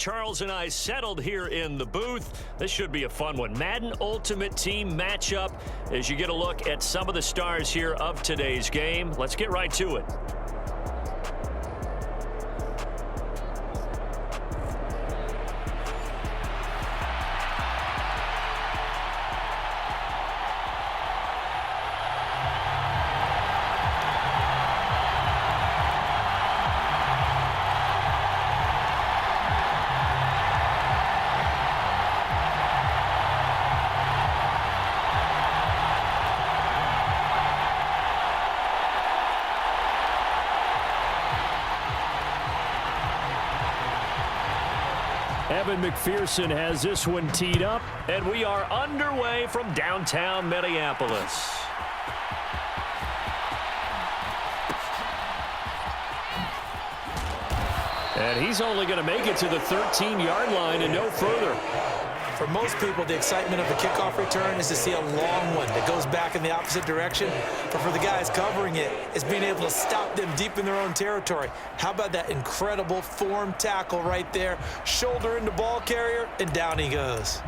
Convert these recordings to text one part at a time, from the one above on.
Charles and I settled here in the booth. This should be a fun one. Madden Ultimate Team matchup as you get a look at some of the stars here of today's game. Let's get right to it. Evan McPherson has this one teed up, and we are underway from downtown Minneapolis. And he's only going to make it to the 13-yard line and no further. For most people, the excitement of the kickoff return is to see a long one that goes back in the opposite direction. But for the guys covering it, it's being able to stop them deep in their own territory. How about that incredible form tackle right there? Shoulder into ball carrier, and down he goes.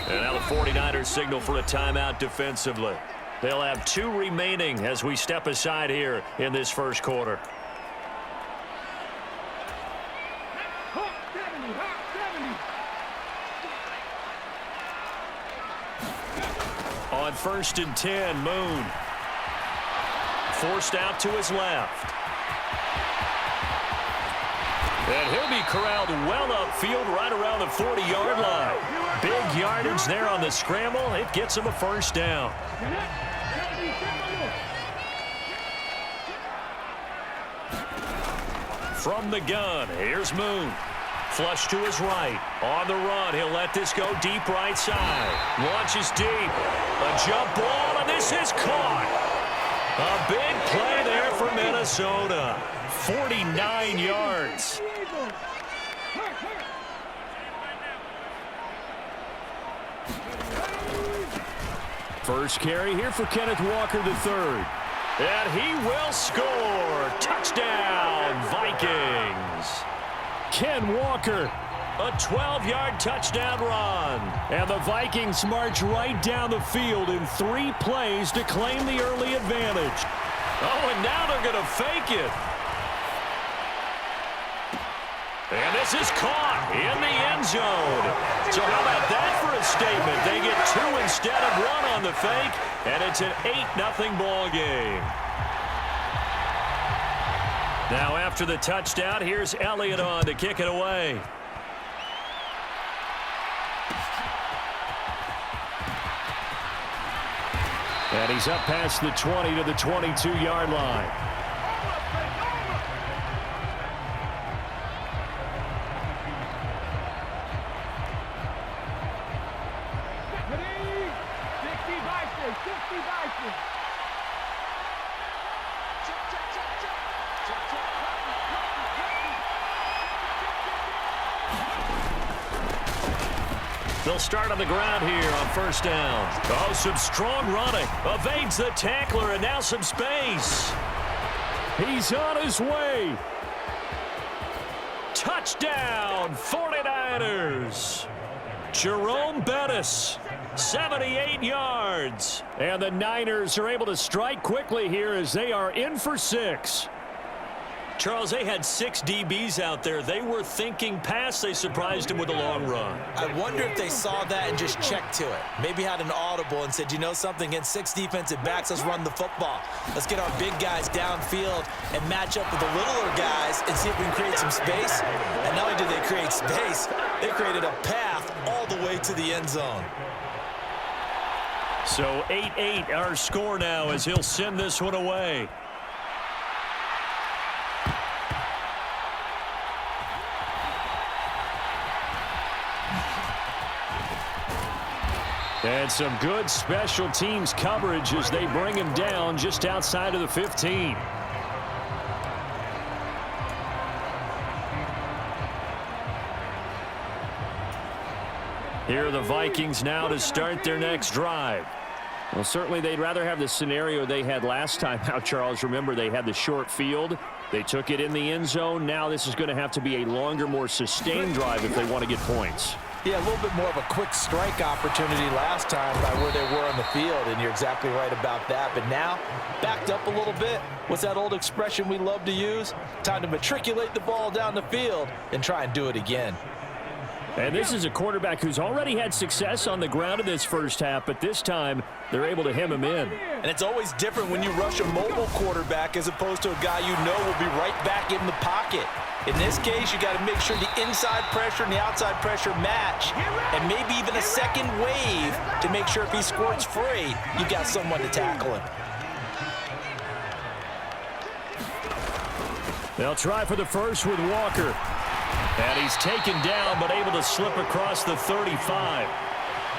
And now the 49ers signal for a timeout defensively. They'll have 2 remaining as we step aside here in this first quarter. On 1st and 10, Moon. Forced out to his left. And he'll be corralled well upfield right around the 40-yard line. Big yardage there on the scramble. It gets him a first down. From the gun, here's Moon. Flush to his right. On the run, he'll let this go deep right side. Launches deep. A jump ball, and this is caught. A big play there for Minnesota. 49 yards. First carry here for Kenneth Walker III. And he will score. Touchdown, Vikings. Ken Walker, a 12-yard touchdown run. And the Vikings march right down the field in 3 plays to claim the early advantage. Oh, and now they're going to fake it. And this is caught in the end zone. So how about that for a statement? They get 2 instead of 1 on the fake, and it's an 8-0 ball game. Now after the touchdown, here's Elliott on to kick it away. And he's up past the 20 to the 22-yard line. They'll start on the ground here on first down. Oh, some strong running. Evades the tackler, and now some space. He's on his way. Touchdown, 49ers. Jerome Bettis, 78 yards. And the Niners are able to strike quickly here as they are in for 6. Charles, they had 6 DBs out there. They were thinking pass. They surprised him with a long run. I wonder if they saw that and just checked to it. Maybe had an audible and said, you know something, against 6 defensive backs, let's run the football. Let's get our big guys downfield and match up with the littler guys and see if we can create some space. And not only did they create space, they created a path all the way to the end zone. So 8-8 our score now as he'll send this one away. And some good special teams coverage as they bring him down just outside of the 15. Here are the Vikings now to start their next drive. Well, certainly they'd rather have the scenario they had last time out, Charles. Remember, they had the short field. They took it in the end zone. Now this is going to have to be a longer, more sustained drive if they want to get points. Yeah, a little bit more of a quick strike opportunity last time by where they were on the field, and you're exactly right about that. But now, backed up a little bit. What's that old expression we love to use? Time to matriculate the ball down the field and try and do it again. And this is a quarterback who's already had success on the ground in this first half, but this time they're able to hem him in. And it's always different when you rush a mobile quarterback as opposed to a guy you know will be right back in the pocket. In this case, you got to make sure the inside pressure and the outside pressure match, and maybe even a second wave to make sure if he squirts free, you got someone to tackle him. They'll try for the first with Walker. And he's taken down, but able to slip across the 35.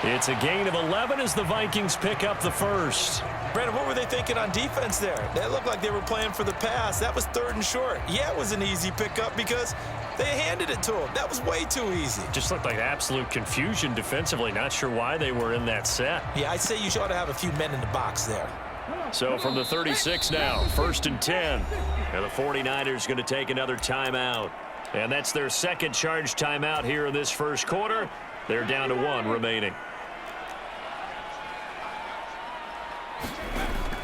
It's a gain of 11 as the Vikings pick up the first. Brandon, what were they thinking on defense there? They looked like they were playing for the pass. That was 3rd and short. Yeah, it was an easy pickup because they handed it to him. That was way too easy. Just looked like absolute confusion defensively. Not sure why they were in that set. Yeah, I'd say you ought to have a few men in the box there. So from the 36 now, 1st and 10. And the 49ers going to take another timeout. And that's their second charge timeout here in this first quarter. They're down to 1 remaining.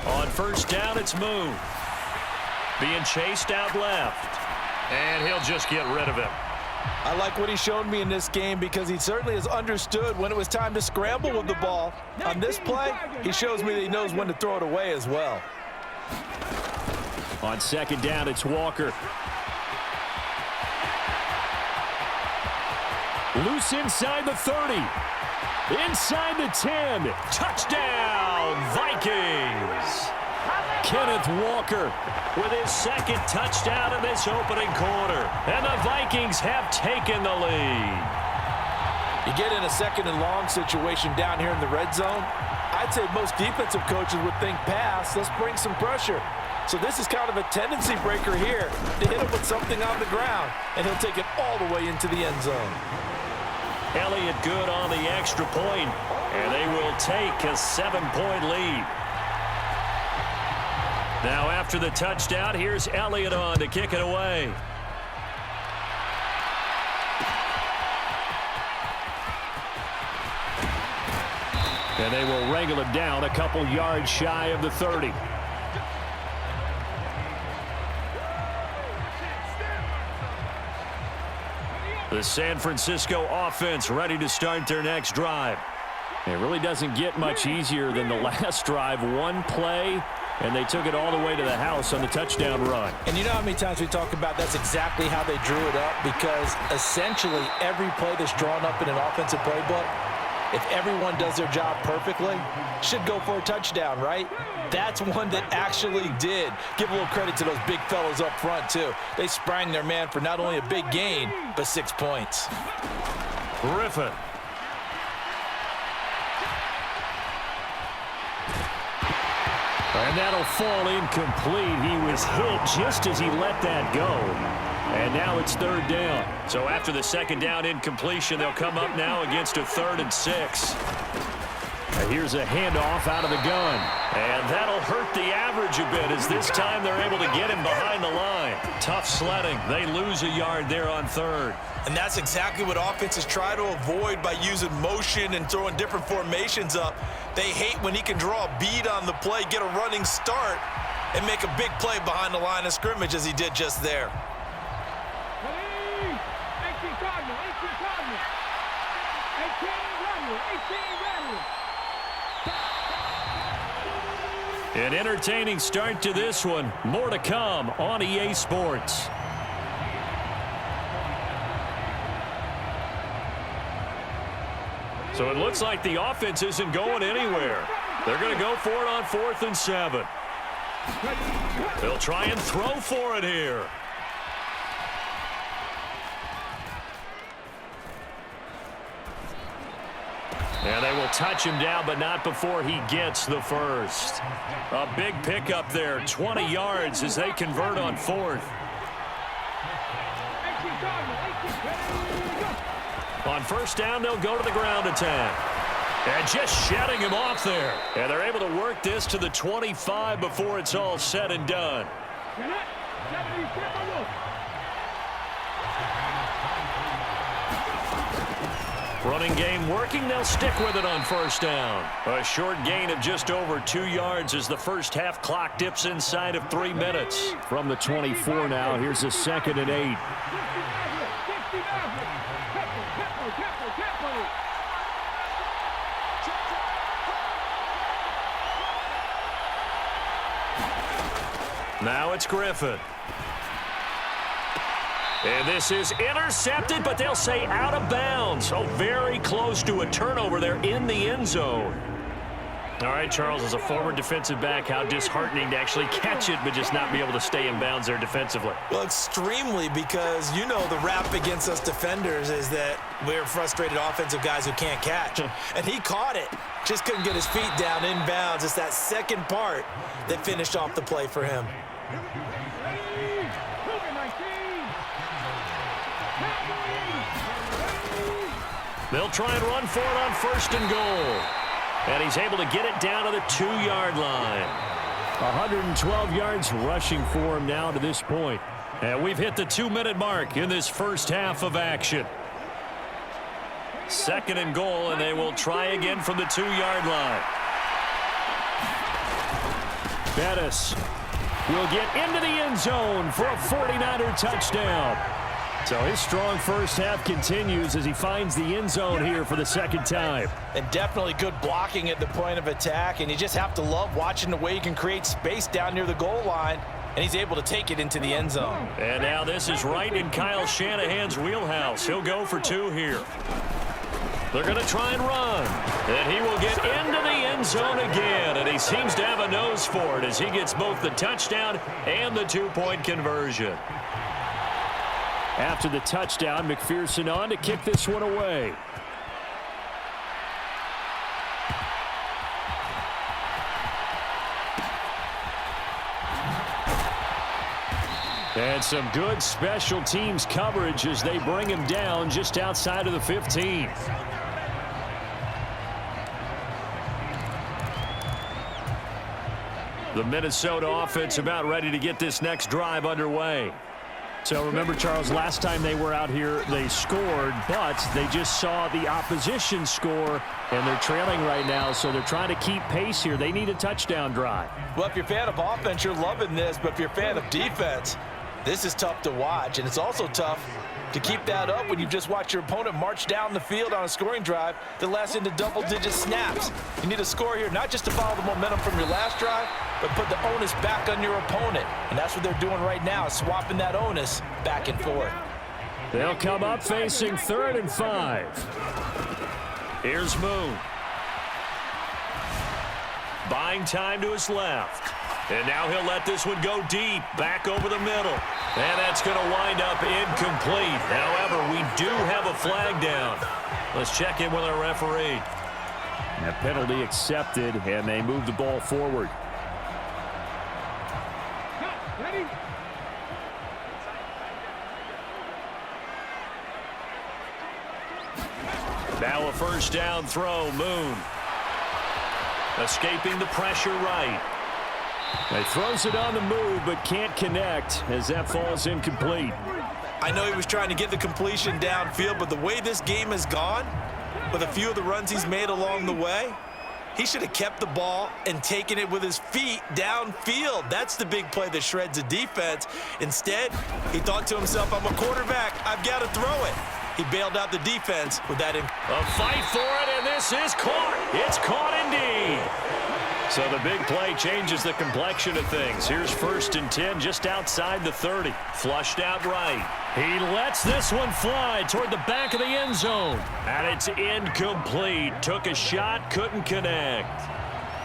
On first down, it's moved. Being chased out left. And he'll just get rid of it. I like what he showed me in this game because he certainly has understood when it was time to scramble with the ball. On this play, he shows me that he knows when to throw it away as well. On second down, it's Walker. Loose inside the 30. Inside the 10. Touchdown, Vikings. Kenneth Walker with his second touchdown in this opening quarter. And the Vikings have taken the lead. You get in a 2nd and long situation down here in the red zone. I'd say most defensive coaches would think pass. Let's bring some pressure. So this is kind of a tendency breaker here to hit him with something on the ground. And he'll take it all the way into the end zone. Elliott good on the extra point, and they will take a 7-point lead. Now after the touchdown, here's Elliott on to kick it away. And they will wrangle it down a couple yards shy of the 30. The San Francisco offense ready to start their next drive. It really doesn't get much easier than the last drive. One play, and they took it all the way to the house on the touchdown run. And you know how many times we talk about that's exactly how they drew it up? Because essentially every play that's drawn up in an offensive playbook, if everyone does their job perfectly, should go for a touchdown, right? That's one that actually did. Give a little credit to those big fellows up front, too. They sprang their man for not only a big gain, but 6 points. Griffin. And that'll fall incomplete. He was hit just as he let that go. And now it's 3rd down. So after the 2nd down incompletion, they'll come up now against a 3rd and 6. And here's a handoff out of the gun. And that'll hurt the average a bit as this time they're able to get him behind the line. Tough sledding. They lose a yard there on 3rd. And that's exactly what offenses try to avoid by using motion and throwing different formations up. They hate when he can draw a bead on the play, get a running start, and make a big play behind the line of scrimmage as he did just there. An entertaining start to this one. More to come on EA Sports. So it looks like the offense isn't going anywhere. They're going to go for it on 4th and 7. They'll try and throw for it here. And they will touch him down, but not before he gets the first. A big pickup there, 20 yards as they convert on 4th. On first down, they'll go to the ground attack. And just shedding him off there. And they're able to work this to the 25 before it's all said and done. Running game working. They'll stick with it on first down. A short gain of just over 2 yards as the first half clock dips inside of 3 minutes. From the 24 now, here's a 2nd and 8. Now it's Griffin. And this is intercepted, but they'll say out of bounds. So very close to a turnover there in the end zone. All right, Charles, as a former defensive back, how disheartening to actually catch it, but just not be able to stay in bounds there defensively. Well, extremely, because you know the rap against us defenders is that we're frustrated offensive guys who can't catch. And he caught it. Just couldn't get his feet down in bounds. It's that second part that finished off the play for him. They'll try and run for it on 1st and goal. And he's able to get it down to the 2-yard line. 112 yards rushing for him now to this point. And we've hit the 2-minute mark in this first half of action. 2nd and goal, and they will try again from the 2-yard line. Bettis will get into the end zone for a 49er touchdown. So his strong first half continues as he finds the end zone here for the 2nd time. And definitely good blocking at the point of attack, and you just have to love watching the way he can create space down near the goal line, and he's able to take it into the end zone. And now this is right in Kyle Shanahan's wheelhouse. He'll go for 2 here. They're going to try and run. And he will get into the end zone again, and he seems to have a nose for it as he gets both the touchdown and the 2-point conversion. After the touchdown, McPherson on to kick this one away. And some good special teams coverage as they bring him down just outside of the 15. The Minnesota offense about ready to get this next drive underway. So remember, Charles, last time they were out here, they scored, but they just saw the opposition score, and they're trailing right now, so they're trying to keep pace here. They need a touchdown drive. Well, if you're a fan of offense, you're loving this, but if you're a fan of defense, this is tough to watch, and it's also tough to keep that up when you just watch your opponent march down the field on a scoring drive that lasts into double-digit snaps. You need a score here, not just to follow the momentum from your last drive, but put the onus back on your opponent. And that's what they're doing right now, swapping that onus back and forth. They'll come up facing 3rd and 5. Here's Moon. Buying time to his left. And now he'll let this one go deep, back over the middle. And that's going to wind up incomplete. However, we do have a flag down. Let's check in with our referee. That penalty accepted, and they move the ball forward. Now a first down throw, Moon. Escaping the pressure right. He throws it on the move, but can't connect as that falls incomplete. I know he was trying to get the completion downfield, but the way this game has gone, with a few of the runs he's made along the way, he should have kept the ball and taken it with his feet downfield. That's the big play that shreds the defense. Instead, he thought to himself, I'm a quarterback, I've got to throw it. He bailed out the defense with that. A fight for it, and this is caught. It's caught indeed. So the big play changes the complexion of things. Here's 1st and 10 just outside the 30. Flushed out right. He lets this one fly toward the back of the end zone. And it's incomplete. Took a shot, couldn't connect.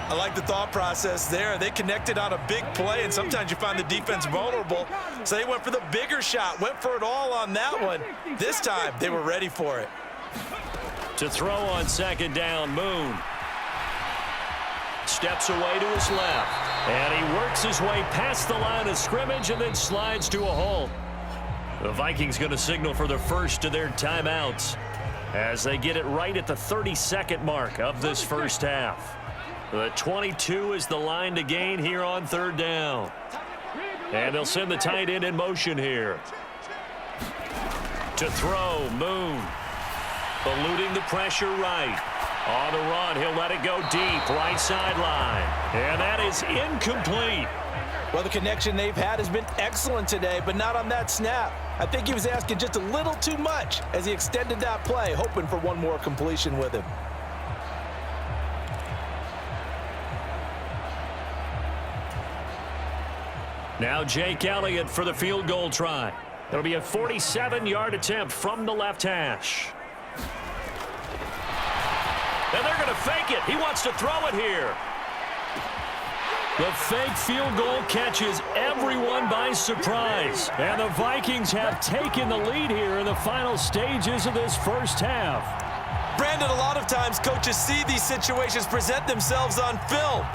I like the thought process there. They connected on a big play, and sometimes you find the defense vulnerable. So they went for the bigger shot, went for it all on that one. This time, they were ready for it. To throw on 2nd down, Moon. Steps away to his left. And he works his way past the line of scrimmage and then slides to a halt. The Vikings going to signal for the first of their timeouts. as they get it right at the 32nd mark of this first half. The 22 is the line to gain here on third down. And they'll send the tight end in motion here. To throw, Moon. Eluding the pressure right. On the run, he'll let it go deep, right sideline. And that is incomplete. Well, the connection they've had has been excellent today, but not on that snap. I think he was asking just a little too much as he extended that play, hoping for one more completion with him. Now Jake Elliott for the field goal try. It'll be a 47-yard attempt from the left hash. And they're going to fake it. He wants to throw it here. The fake field goal catches everyone by surprise. And the Vikings have taken the lead here in the final stages of this first half. Brandon, a lot of times coaches see these situations present themselves on film.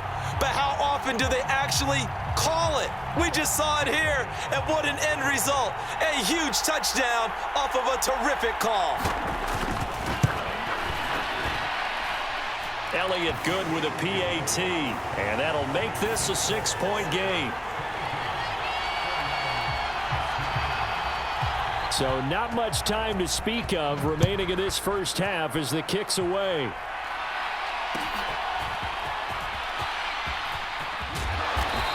But how often do they actually call it? We just saw it here, and what an end result. A huge touchdown off of a terrific call. Elliott good with a PAT, and that'll make this a 6-point game. So not much time to speak of remaining in this first half as the kick's away.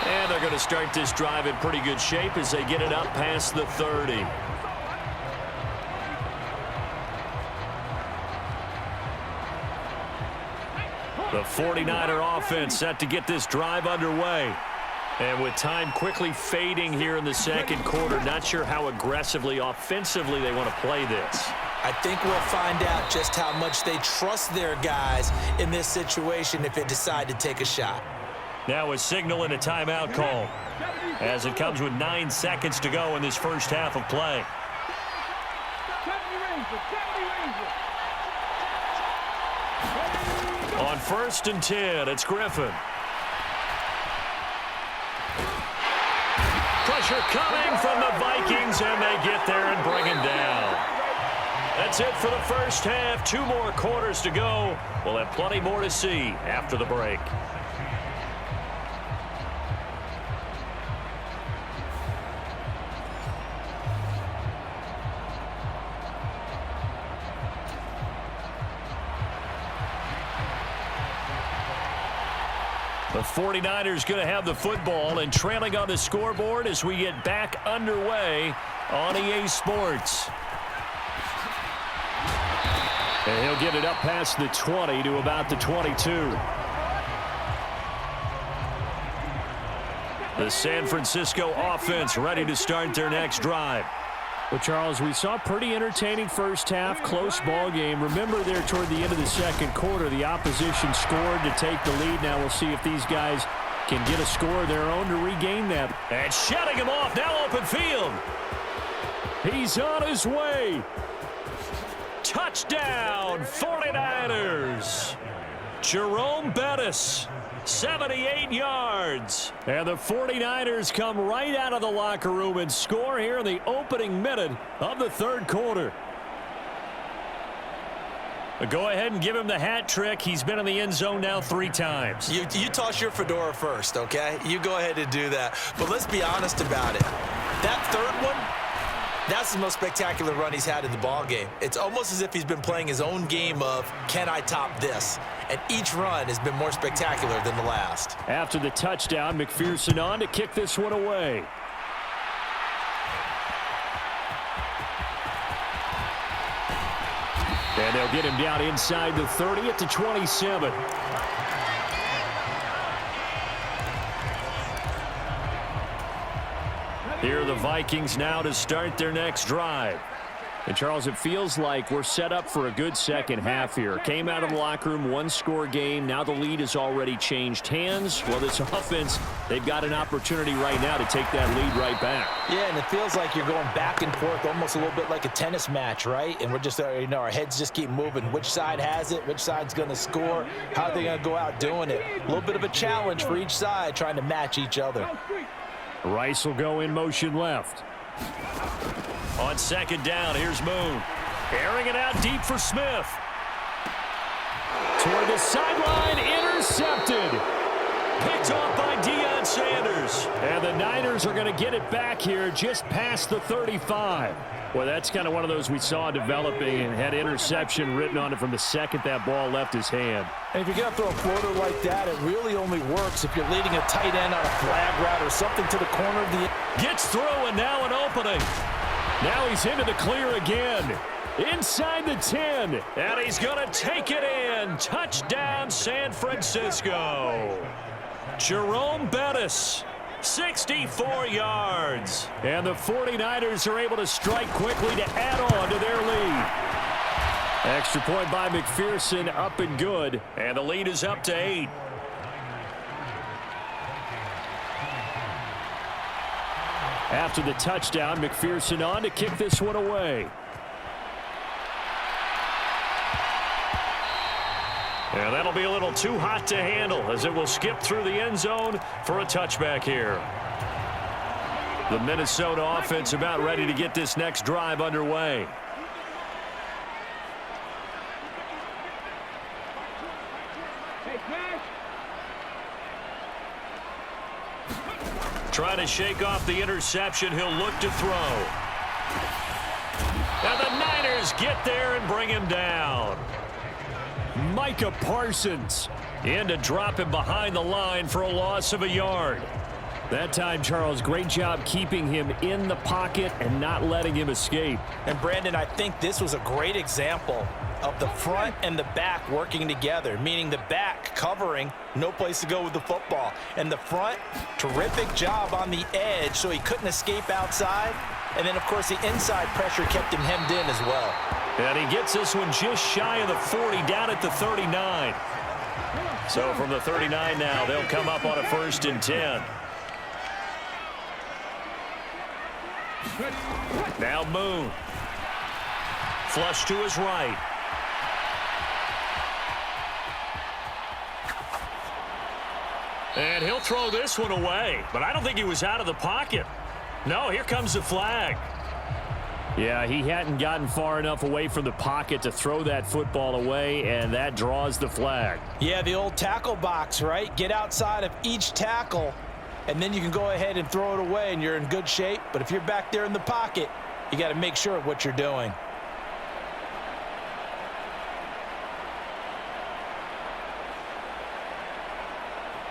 And they're going to start this drive in pretty good shape as they get it up past the 30. The 49er offense set to get this drive underway. And with time quickly fading here in the second quarter, not sure how aggressively, offensively they want to play this. I think we'll find out just how much they trust their guys in this situation if they decide to take a shot. Now a signal and a timeout call as it comes with 9 seconds to go in this first half of play. On 1st and 10, it's Griffin. Pressure coming from the Vikings, and they get there and bring him down. That's it for the first half. 2 more quarters to go. We'll have plenty more to see after the break. The 49ers going to have the football and trailing on the scoreboard as we get back underway on EA Sports. And he'll get it up past the 20 to about the 22. The San Francisco offense ready to start their next drive. Well, Charles, we saw a pretty entertaining first half, close ball game. Remember there toward the end of the second quarter, the opposition scored to take the lead. Now we'll see if these guys can get a score of their own to regain that. And shutting him off, now open field. He's on his way. Touchdown, 49ers. Jerome Bettis, 78 yards. And the 49ers come right out of the locker room and score here in the opening minute of the third quarter. But go ahead and give him the hat trick. He's been in the end zone now 3 times. You toss your fedora first, okay? You go ahead and do that. But let's be honest about it. That third one, that's the most spectacular run he's had in the ball game. It's almost as if he's been playing his own game of, can I top this? And each run has been more spectacular than the last. After the touchdown, McPherson on to kick this one away. And they'll get him down inside the 30 at the 27. Here are the Vikings now to start their next drive. And, Charles, it feels like we're set up for a good second half here. Came out of the locker room, 1-score game. Now the lead has already changed hands. Well, this offense, they've got an opportunity right now to take that lead right back. Yeah, and it feels like you're going back and forth almost a little bit like a tennis match, right? And we're just, our heads just keep moving. Which side has it? Which side's going to score? How are they going to go out doing it? A little bit of a challenge for each side trying to match each other. Rice will go in motion left. On second down, here's Moon. Airing it out deep for Smith. Toward the sideline, intercepted. Picked off by Deion Sanders. And the Niners are going to get it back here just past the 35. Well, that's kind of one of those we saw developing and had interception written on it from the second that ball left his hand. And if you're going to throw a floater like that, it really only works if you're leading a tight end on a flag route or something to the corner of the... Gets through and now an opening. Now he's into the clear again. Inside the 10. And he's going to take it in. Touchdown, San Francisco. Jerome Bettis, 64 yards. And the 49ers are able to strike quickly to add on to their lead. Extra point by McPherson, up and good. And the lead is up to 8. After the touchdown, McPherson on to kick this one away. And that'll be a little too hot to handle as it will skip through the end zone for a touchback here. The Minnesota offense about ready to get this next drive underway. Trying to shake off the interception. He'll look to throw. And the Niners get there and bring him down. Micah Parsons in to drop him behind the line for a loss of a yard. That time, Charles, great job keeping him in the pocket and not letting him escape. And, Brandon, I think this was a great example of the front and the back working together, meaning the back covering, no place to go with the football. And the front, terrific job on the edge so he couldn't escape outside. And then, of course, the inside pressure kept him hemmed in as well. And he gets this one just shy of the 40, down at the 39. So from the 39 now, they'll come up on a 1st and 10. Now Moon. Flush to his right. And he'll throw this one away. But I don't think he was out of the pocket. No, here comes the flag. Yeah, he hadn't gotten far enough away from the pocket to throw that football away, and that draws the flag. Yeah, the old tackle box, right? Get outside of each tackle, and then you can go ahead and throw it away, and you're in good shape. But if you're back there in the pocket, you got to make sure of what you're doing.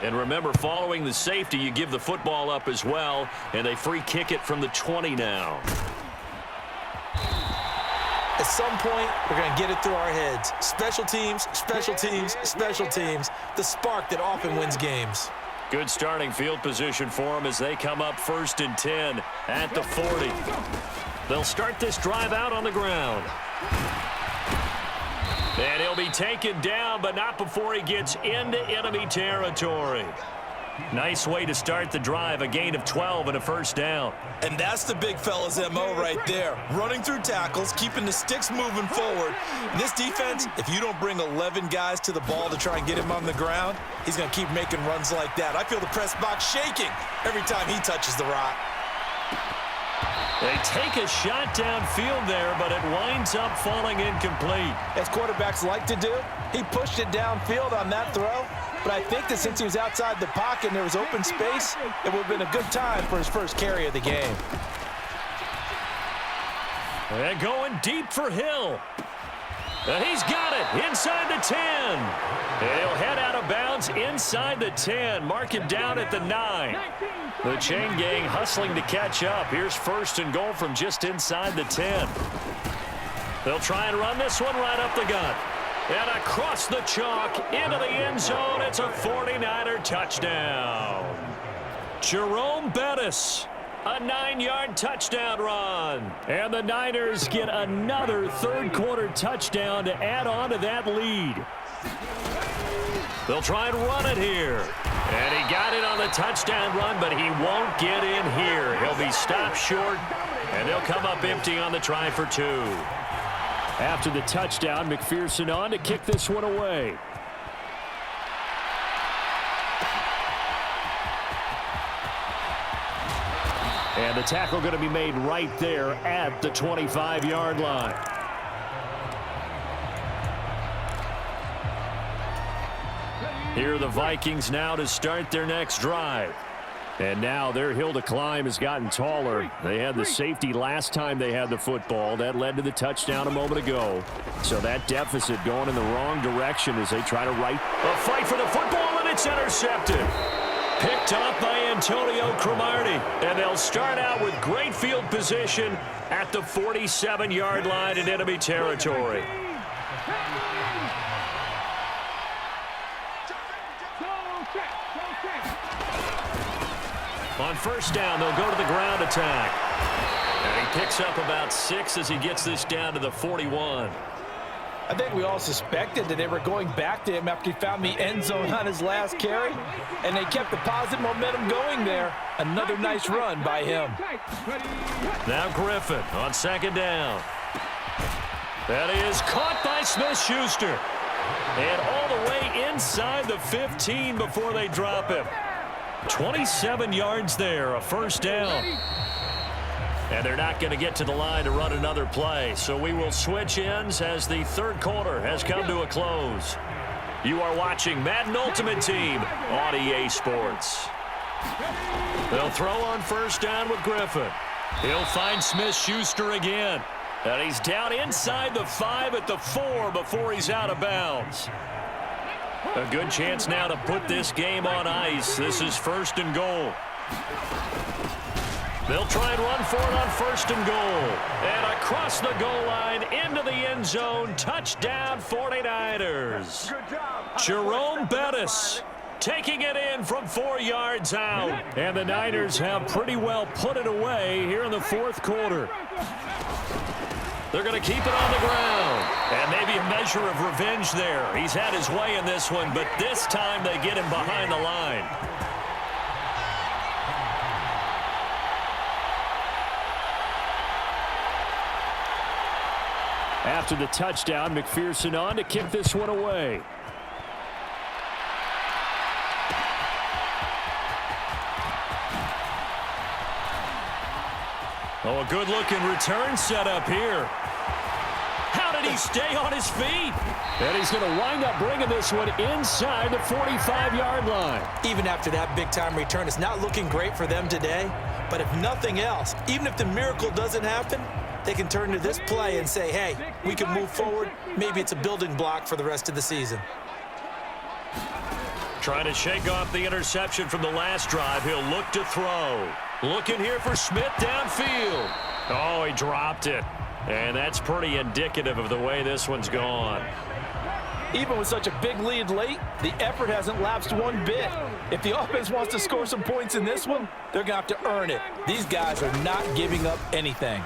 And remember, following the safety, you give the football up as well, and they free kick it from the 20 now. At some point, we're going to get it through our heads. Special teams, special teams, special teams. The spark that often wins games. Good starting field position for them as they come up 1st and 10 at the 40. They'll start this drive out on the ground. And he'll be taken down, but not before he gets into enemy territory. Nice way to start the drive, a gain of 12 and a 1st down. And that's the big fella's MO right there. Running through tackles, keeping the sticks moving forward. This defense, if you don't bring 11 guys to the ball to try and get him on the ground, he's going to keep making runs like that. I feel the press box shaking every time he touches the rock. They take a shot downfield there, but it winds up falling incomplete. As quarterbacks like to do, he pushed it downfield on that throw. But I think that since he was outside the pocket and there was open space, it would have been a good time for his first carry of the game. And going deep for Hill. And he's got it inside the 10. And he'll head out of bounds inside the 10. Mark him down at the 9. The chain gang hustling to catch up. Here's 1st and goal from just inside the 10. They'll try and run this one right up the gut. And across the chalk into the end zone. It's a 49er touchdown. Jerome Bettis, a 9-yard touchdown run. And the Niners get another 3rd-quarter touchdown to add on to that lead. They'll try and run it here. And he got it on the touchdown run, but he won't get in here. He'll be stopped short, and they'll come up empty on the try for 2. After the touchdown, McPherson on to kick this one away. And the tackle going to be made right there at the 25-yard line. Here are the Vikings now to start their next drive. And now their hill to climb has gotten taller. They had the safety last time they had the football. That led to the touchdown a moment ago. So that deficit going in the wrong direction as they try to right. A fight for the football, and it's intercepted. Picked up by Antonio Cromartie. And they'll start out with great field position at the 47-yard line in enemy territory. On first down, they'll go to the ground attack. And he picks up about 6 as he gets this down to the 41. I think we all suspected that they were going back to him after he found the end zone on his last carry, and they kept the positive momentum going there. Another nice run by him. Now Griffin on second down. That is caught by Smith-Schuster. And all the way inside the 15 before they drop him. 27 yards there, a first down. And they're not going to get to the line to run another play. So we will switch ends as the third quarter has come to a close. You are watching Madden Ultimate Team on EA Sports. They'll throw on first down with Griffin. He'll find Smith-Schuster again. And he's down inside the 5 at the 4 before he's out of bounds. A good chance now to put this game on ice. This is first and goal. They'll try and run for it on first and goal. And across the goal line into the end zone. Touchdown 49ers. Jerome Bettis taking it in from 4 yards out. And the Niners have pretty well put it away here in the fourth quarter. They're going to keep it on the ground. And maybe a measure of revenge there. He's had his way in this one, but this time they get him behind the line. After the touchdown, McPherson on to kick this one away. Oh, a good-looking return set up here. How did he stay on his feet? And he's going to wind up bringing this one inside the 45-yard line. Even after that big-time return, it's not looking great for them today. But if nothing else, even if the miracle doesn't happen, they can turn to this play and say, hey, we can move forward. Maybe it's a building block for the rest of the season. Trying to shake off the interception from the last drive. He'll look to throw. Looking here for Smith downfield. Oh, he dropped it. And that's pretty indicative of the way this one's gone. Even with such a big lead late, the effort hasn't lapsed one bit. If the offense wants to score some points in this one, they're going to have to earn it. These guys are not giving up anything.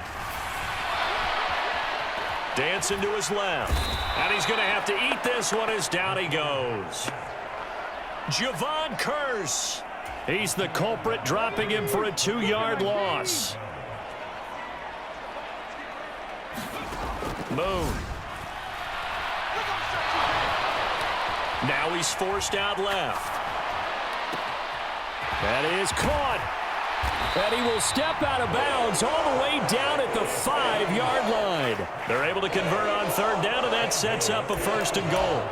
Dancing to his left. And he's going to have to eat this one as down he goes. Javon Curse. He's the culprit, dropping him for a 2-yard loss. Moon. Now he's forced out left. That is caught. And he will step out of bounds all the way down at the 5-yard line. They're able to convert on third down, and that sets up a first and goal.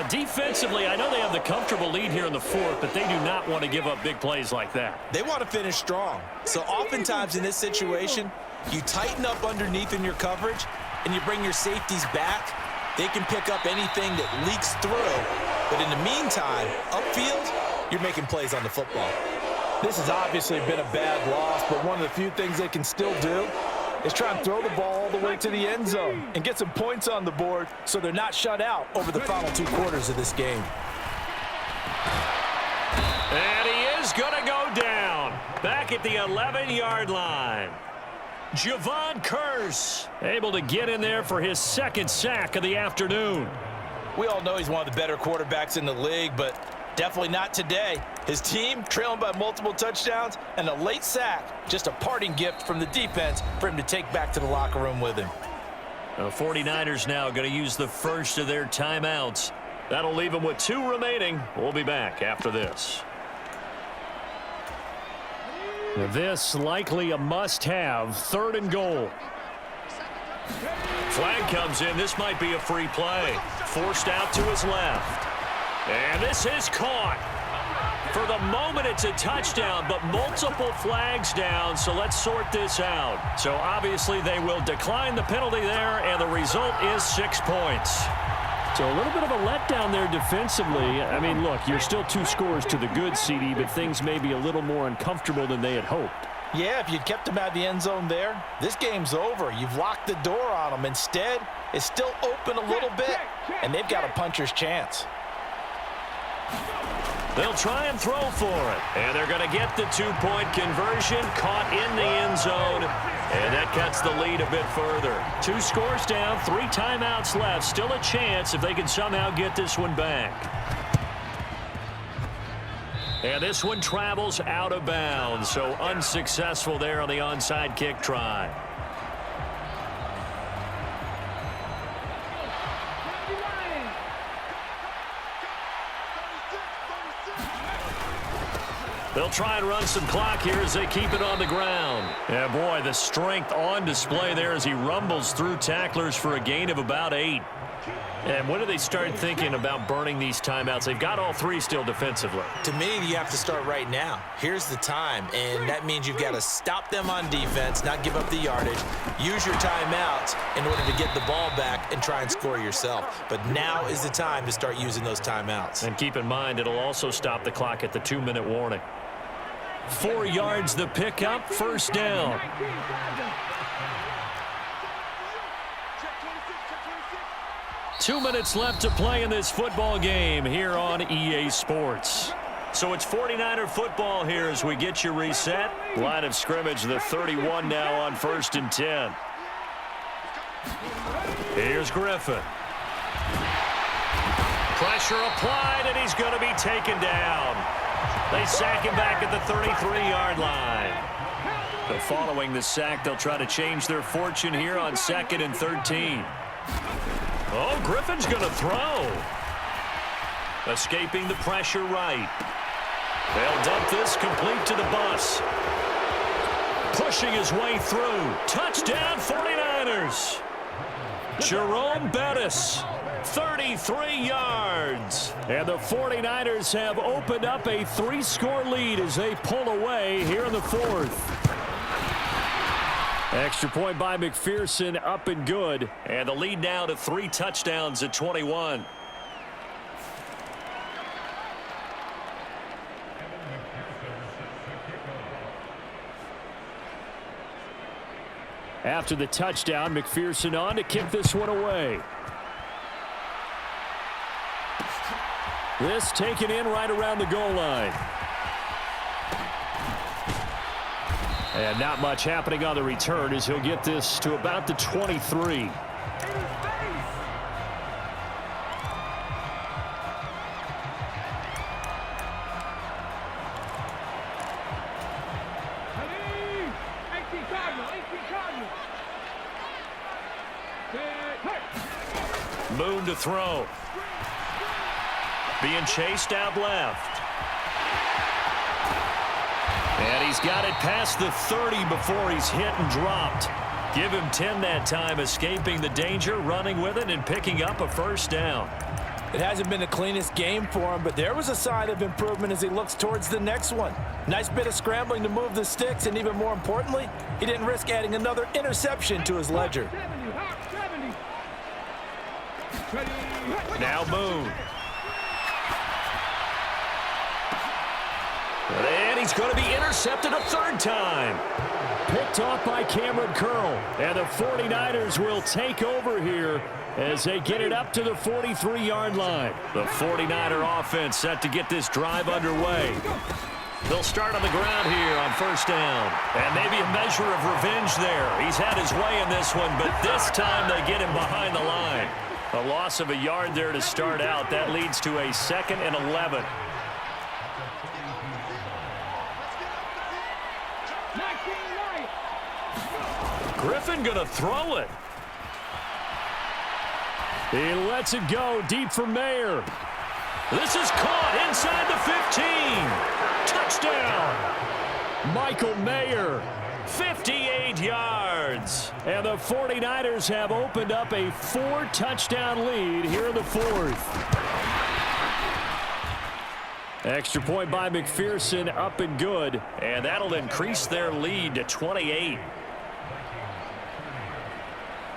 Defensively, I know they have the comfortable lead here in the fourth, but they do not want to give up big plays like that. They want to finish strong. So oftentimes in this situation, you tighten up underneath in your coverage, and you bring your safeties back. They can pick up anything that leaks through. But in the meantime, upfield, you're making plays on the football. This has obviously been a bad loss, but one of the few things they can still do is try and throw the ball all the way to the end zone and get some points on the board so they're not shut out over the final 2 quarters of this game. And he is going to go down back at the 11-yard line. Javon Curse able to get in there for his second sack of the afternoon. We all know he's one of the better quarterbacks in the league, but definitely not today. His team trailing by multiple touchdowns and a late sack, just a parting gift from the defense for him to take back to the locker room with him. The 49ers now going to use the first of their timeouts. That'll leave them with 2 remaining. We'll be back after this. This likely a must-have, 3rd and goal. Flag comes in. This might be a free play. Forced out to his left. And this is caught. For the moment, it's a touchdown, but multiple flags down, so let's sort this out. So obviously they will decline the penalty there, and the result is 6 points. So a little bit of a letdown there defensively. I mean, look, you're still 2 scores to the good, CD, but things may be a little more uncomfortable than they had hoped. Yeah, if you'd kept them out of the end zone there, this game's over. You've locked the door on them. Instead, it's still open a little bit, and they've got a puncher's chance. They'll try and throw for it. And they're going to get the 2-point conversion, caught in the end zone. And that cuts the lead a bit further. 2 scores down, 3 timeouts left. Still a chance if they can somehow get this one back. And this one travels out of bounds. So unsuccessful there on the onside kick try. They'll try and run some clock here as they keep it on the ground. Yeah, boy, the strength on display there as he rumbles through tacklers for a gain of about 8. And when do they start thinking about burning these timeouts? They've got all 3 still defensively. To me, you have to start right now. Here's the time, and that means you've got to stop them on defense, not give up the yardage, use your timeouts in order to get the ball back and try and score yourself. But now is the time to start using those timeouts. And keep in mind, it'll also stop the clock at the 2-minute warning. 4 yards the pickup, first down. Two minutes left to play in this football game here on EA Sports. So it's 49er football here as we get you reset. Line of scrimmage, the 31 now on 1st and 10. Here's Griffin. Pressure applied, and he's going to be taken down. They sack him back at the 33-yard line. But following the sack, they'll try to change their fortune here on 2nd and 13. Oh, Griffin's going to throw. Escaping the pressure right. They'll dump this complete to the bus. Pushing his way through. Touchdown 49ers. Jerome Bettis, 33 yards. And the 49ers have opened up a 3-score lead as they pull away here in the 4th. Extra point by McPherson, up and good. And the lead now to 3 touchdowns at 21. After the touchdown, McPherson on to kick this one away. This taken in right around the goal line. And not much happening on the return as he'll get this to about the 23. Moon to throw. Being chased out left. And he's got it past the 30 before he's hit and dropped. Give him 10 that time, escaping the danger, running with it, and picking up a first down. It hasn't been the cleanest game for him, but there was a sign of improvement as he looks towards the next one. Nice bit of scrambling to move the sticks, and even more importantly, he didn't risk adding another interception to his ledger. Now Moon. And he's going to be intercepted a 3rd time. Picked off by Cameron Curl. And the 49ers will take over here as they get it up to the 43-yard line. The 49er offense set to get this drive underway. They'll start on the ground here on 1st down. And maybe a measure of revenge there. He's had his way in this one, but this time they get him behind the line. A loss of a yard there to start out. That leads to a 2nd and 11. Griffin going to throw it. He lets it go deep for Mayer. This is caught inside the 15. Touchdown. Michael Mayer, 58 yards. And the 49ers have opened up a 4-touchdown lead here in the 4th. Extra point by McPherson, up and good. And that'll increase their lead to 28.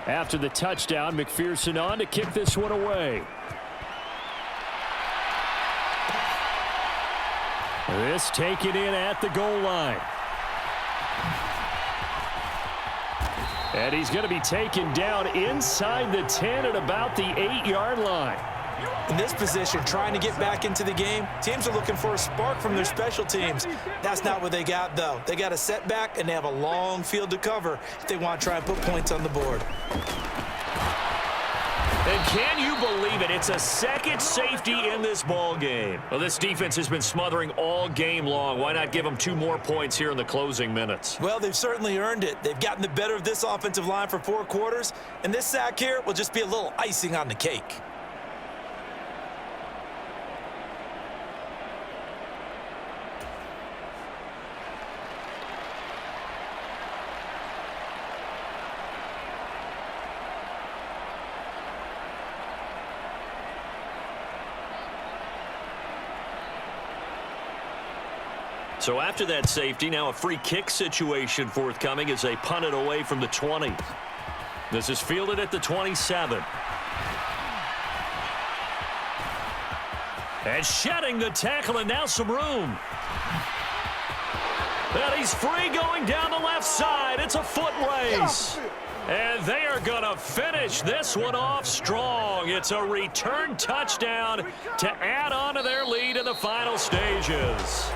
After the touchdown, McPherson on to kick this one away. This taken in at the goal line. And he's going to be taken down inside the 10 at about the 8-yard line. In this position, trying to get back into the game, teams are looking for a spark from their special teams. That's not what they got, though. They got a setback, and they have a long field to cover if they want to try and put points on the board. And can you believe it? It's a second safety in this ball game. Well, this defense has been smothering all game long. Why not give them 2 more points here in the closing minutes? Well, they've certainly earned it. They've gotten the better of this offensive line for 4 quarters, and this sack here will just be a little icing on the cake. So after that safety, now a free kick situation forthcoming as they punt it away from the 20. This is fielded at the 27. And shedding the tackle, and now some room. And he's free going down the left side. It's a foot race. And they are going to finish this one off strong. It's a return touchdown to add on to their lead in the final stages.